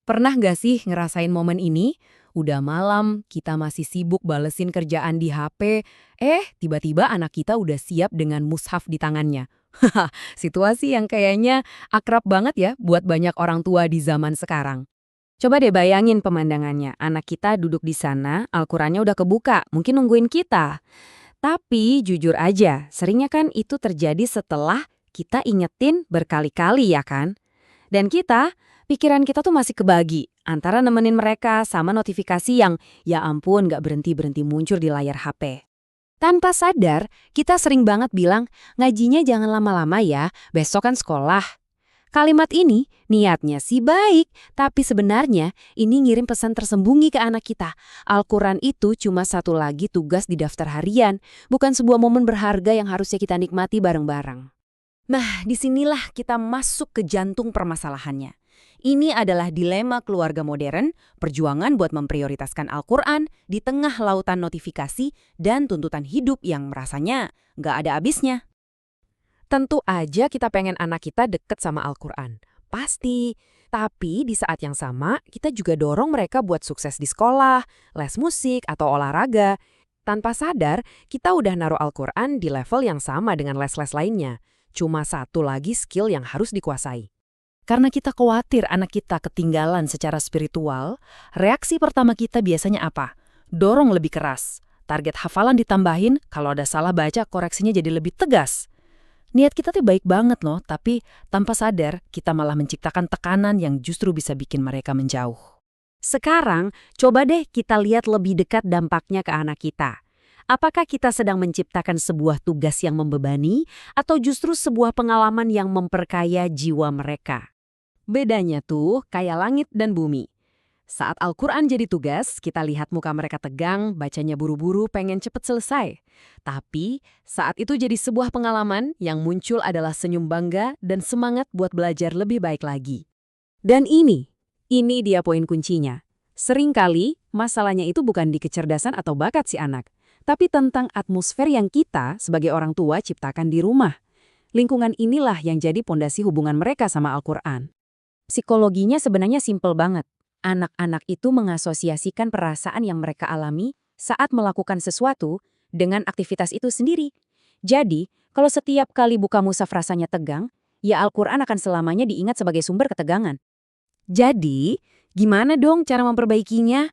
Pernah nggak sih ngerasain momen ini? Udah malam, kita masih sibuk balesin kerjaan di HP, tiba-tiba anak kita udah siap dengan mushaf di tangannya. Haha, situasi yang kayaknya akrab banget ya buat banyak orang tua di zaman sekarang. Coba deh bayangin pemandangannya, anak kita duduk di sana, Al-Qurannya udah kebuka, mungkin nungguin kita. Tapi jujur aja, seringnya kan itu terjadi setelah kita ingetin berkali-kali ya kan? Dan kita, pikiran kita tuh masih kebagi antara nemenin mereka sama notifikasi yang ya ampun gak berhenti-berhenti muncul di layar HP. Tanpa sadar, kita sering banget bilang, ngajinya jangan lama-lama ya, besok kan sekolah. Kalimat ini niatnya sih baik, tapi sebenarnya ini ngirim pesan tersembunyi ke anak kita. Al-Quran itu cuma satu lagi tugas di daftar harian, bukan sebuah momen berharga yang harusnya kita nikmati bareng-bareng. Nah, disinilah kita masuk ke jantung permasalahannya. Ini adalah dilema keluarga modern, perjuangan buat memprioritaskan Al-Quran di tengah lautan notifikasi dan tuntutan hidup yang rasanya nggak ada habisnya. Tentu aja kita pengen anak kita deket sama Al-Quran. Pasti. Tapi di saat yang sama, kita juga dorong mereka buat sukses di sekolah, les musik, atau olahraga. Tanpa sadar, kita udah naruh Al-Quran di level yang sama dengan les-les lainnya. Cuma satu lagi skill yang harus dikuasai. Karena kita khawatir anak kita ketinggalan secara spiritual, reaksi pertama kita biasanya apa? Dorong lebih keras. Target hafalan ditambahin, kalau ada salah baca koreksinya jadi lebih tegas. Niat kita tuh baik banget loh, tapi tanpa sadar kita malah menciptakan tekanan yang justru bisa bikin mereka menjauh. Sekarang, coba deh kita lihat lebih dekat dampaknya ke anak kita. Apakah kita sedang menciptakan sebuah tugas yang membebani atau justru sebuah pengalaman yang memperkaya jiwa mereka? Bedanya tuh kayak langit dan bumi. Saat Al-Quran jadi tugas, kita lihat muka mereka tegang, bacanya buru-buru, pengen cepet selesai. Tapi saat itu jadi sebuah pengalaman yang muncul adalah senyum bangga dan semangat buat belajar lebih baik lagi. Dan ini dia poin kuncinya. Seringkali masalahnya itu bukan di kecerdasan atau bakat si anak, tapi tentang atmosfer yang kita sebagai orang tua ciptakan di rumah. Lingkungan inilah yang jadi pondasi hubungan mereka sama Al-Quran. Psikologinya sebenarnya simpel banget. Anak-anak itu mengasosiasikan perasaan yang mereka alami saat melakukan sesuatu dengan aktivitas itu sendiri. Jadi, kalau setiap kali buka mushaf rasanya tegang, ya Al-Quran akan selamanya diingat sebagai sumber ketegangan. Jadi, gimana dong cara memperbaikinya?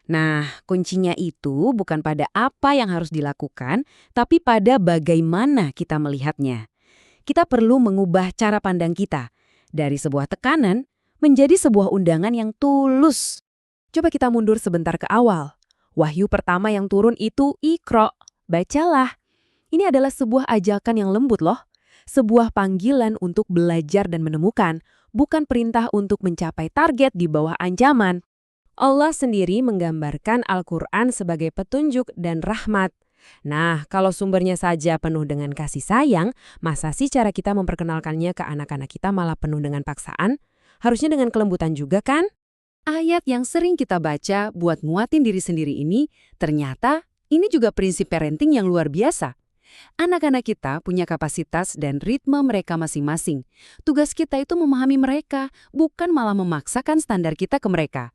Nah, kuncinya itu bukan pada apa yang harus dilakukan, tapi pada bagaimana kita melihatnya. Kita perlu mengubah cara pandang kita dari sebuah tekanan menjadi sebuah undangan yang tulus. Coba kita mundur sebentar ke awal. Wahyu pertama yang turun itu Iqra, bacalah. Ini adalah sebuah ajakan yang lembut loh. Sebuah panggilan untuk belajar dan menemukan, bukan perintah untuk mencapai target di bawah ancaman. Allah sendiri menggambarkan Al-Quran sebagai petunjuk dan rahmat. Nah, kalau sumbernya saja penuh dengan kasih sayang, masa sih cara kita memperkenalkannya ke anak-anak kita malah penuh dengan paksaan? Harusnya dengan kelembutan juga kan? Ayat yang sering kita baca buat nguatin diri sendiri ini, ternyata ini juga prinsip parenting yang luar biasa. Anak-anak kita punya kapasitas dan ritme mereka masing-masing. Tugas kita itu memahami mereka, bukan malah memaksakan standar kita ke mereka.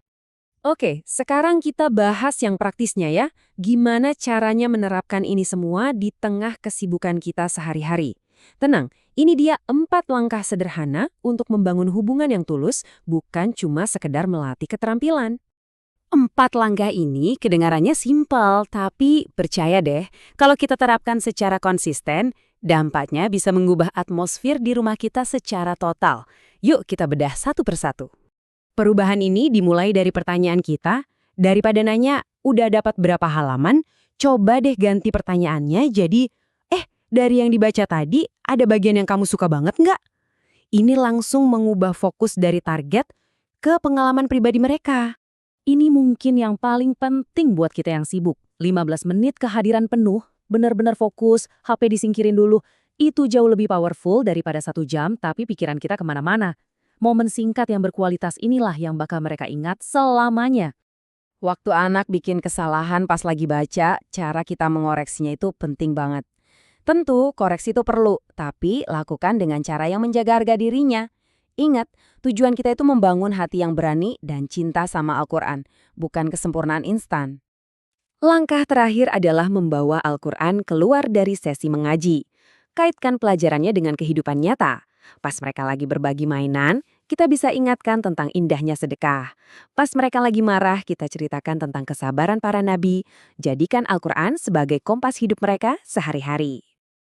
Oke, sekarang kita bahas yang praktisnya ya. Gimana caranya menerapkan ini semua di tengah kesibukan kita sehari-hari. Tenang, ini dia 4 langkah sederhana untuk membangun hubungan yang tulus, bukan cuma sekedar melatih keterampilan. 4 langkah ini kedengarannya simpel, tapi percaya deh, kalau kita terapkan secara konsisten, dampaknya bisa mengubah atmosfer di rumah kita secara total. Yuk kita bedah satu persatu. Perubahan ini dimulai dari pertanyaan kita, daripada nanya, udah dapat berapa halaman, coba deh ganti pertanyaannya jadi, dari yang dibaca tadi, ada bagian yang kamu suka banget nggak? Ini langsung mengubah fokus dari target ke pengalaman pribadi mereka. Ini mungkin yang paling penting buat kita yang sibuk. 15 menit kehadiran penuh, benar-benar fokus, HP disingkirin dulu. Itu jauh lebih powerful daripada 1 jam, tapi pikiran kita kemana-mana. Momen singkat yang berkualitas inilah yang bakal mereka ingat selamanya. Waktu anak bikin kesalahan pas lagi baca, cara kita mengoreksinya itu penting banget. Tentu, koreksi itu perlu, tapi lakukan dengan cara yang menjaga harga dirinya. Ingat, tujuan kita itu membangun hati yang berani dan cinta sama Al-Quran, bukan kesempurnaan instan. Langkah terakhir adalah membawa Al-Quran keluar dari sesi mengaji. Kaitkan pelajarannya dengan kehidupan nyata. Pas mereka lagi berbagi mainan, kita bisa ingatkan tentang indahnya sedekah. Pas mereka lagi marah, kita ceritakan tentang kesabaran para nabi. Jadikan Al-Quran sebagai kompas hidup mereka sehari-hari.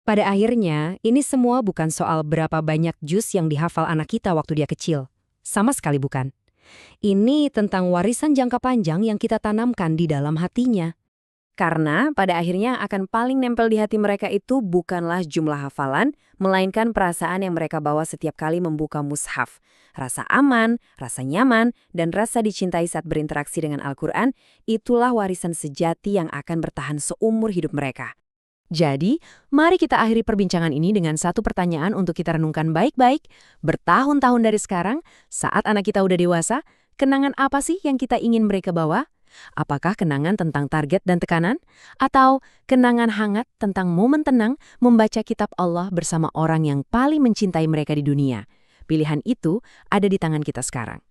Pada akhirnya, ini semua bukan soal berapa banyak juz yang dihafal anak kita waktu dia kecil. Sama sekali bukan. Ini tentang warisan jangka panjang yang kita tanamkan di dalam hatinya. Karena pada akhirnya akan paling nempel di hati mereka itu bukanlah jumlah hafalan, melainkan perasaan yang mereka bawa setiap kali membuka mushaf. Rasa aman, rasa nyaman, dan rasa dicintai saat berinteraksi dengan Al-Quran, itulah warisan sejati yang akan bertahan seumur hidup mereka. Jadi, mari kita akhiri perbincangan ini dengan satu pertanyaan untuk kita renungkan baik-baik. Bertahun-tahun dari sekarang, saat anak kita udah dewasa, kenangan apa sih yang kita ingin mereka bawa? Apakah kenangan tentang target dan tekanan? Atau kenangan hangat tentang momen tenang membaca kitab Allah bersama orang yang paling mencintai mereka di dunia? Pilihan itu ada di tangan kita sekarang.